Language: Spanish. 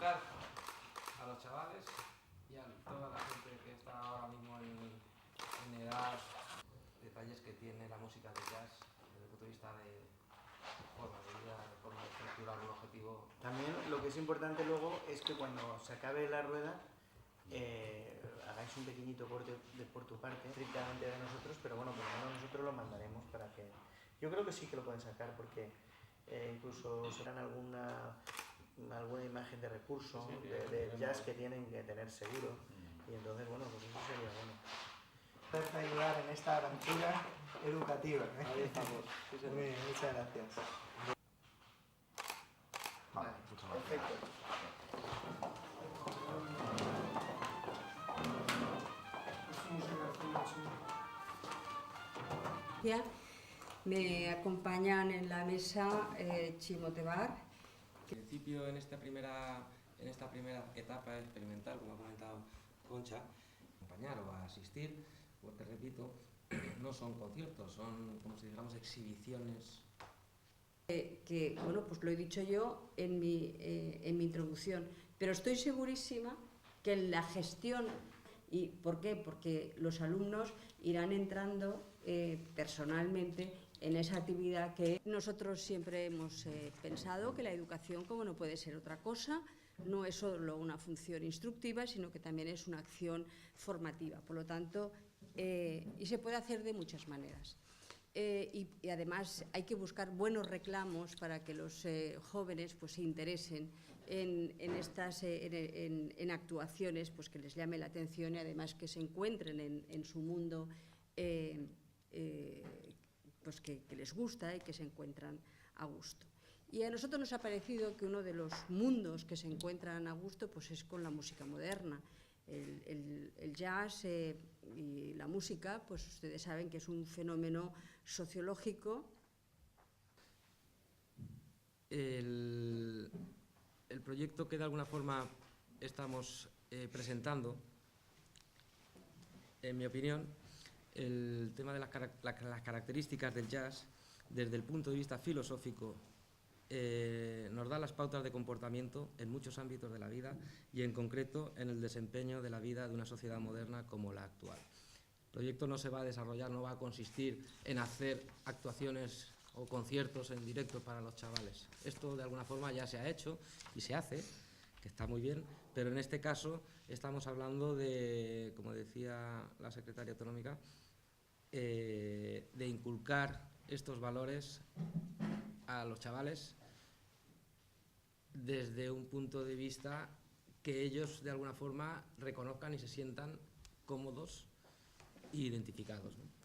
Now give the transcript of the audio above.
explicar a los chavales y a toda la gente que está ahora mismo en edad, detalles que tiene la música de jazz desde el punto de vista de forma de vida, de forma de estructurar un objetivo. También lo que es importante luego es que cuando se acabe la rueda hagáis un pequeñito corte por tu parte, estrictamente de nosotros, pero bueno, por lo menos nosotros lo mandaremos para que... Yo creo que sí que lo pueden sacar porque incluso serán alguna imagen de recurso, sí, de jazz que tienen que tener seguro, y entonces bueno, pues eso sería bueno. Para ayudar en esta aventura educativa. Ahí estamos. Sí, muy bien, muchas gracias. Vale, Perfecto. Me acompañan en la mesa Chimo Tebar. En principio, en esta primera etapa experimental, como ha comentado Concha, acompañar o asistir, porque repito, no son conciertos, son como si dijéramos exhibiciones. Que bueno, pues lo he dicho yo en mi introducción, pero estoy segurísima que en la gestión, ¿y por qué? Porque los alumnos irán entrando personalmente en esa actividad que nosotros siempre hemos pensado que la educación, como no puede ser otra cosa, no es solo una función instructiva, sino que también es una acción formativa. Por lo tanto, y se puede hacer de muchas maneras. Y además hay que buscar buenos reclamos para que los jóvenes pues, se interesen en actuaciones pues, que les llame la atención y además que se encuentren en su mundo pues que les gusta y que se encuentran a gusto. Y a nosotros nos ha parecido que uno de los mundos que se encuentran a gusto pues, es con la música moderna. El jazz y la música, pues ustedes saben que es un fenómeno sociológico. El proyecto que de alguna forma estamos presentando, en mi opinión, el tema de las características del jazz, desde el punto de vista filosófico, nos da las pautas de comportamiento en muchos ámbitos de la vida y en concreto en el desempeño de la vida de una sociedad moderna como la actual. El proyecto no se va a desarrollar, no va a consistir en hacer actuaciones o conciertos en directo para los chavales. Esto de alguna forma ya se ha hecho y se hace, que está muy bien, pero en este caso estamos hablando de, como decía la secretaria autonómica, de inculcar estos valores a los chavales desde un punto de vista que ellos de alguna forma reconozcan y se sientan cómodos e identificados, ¿no?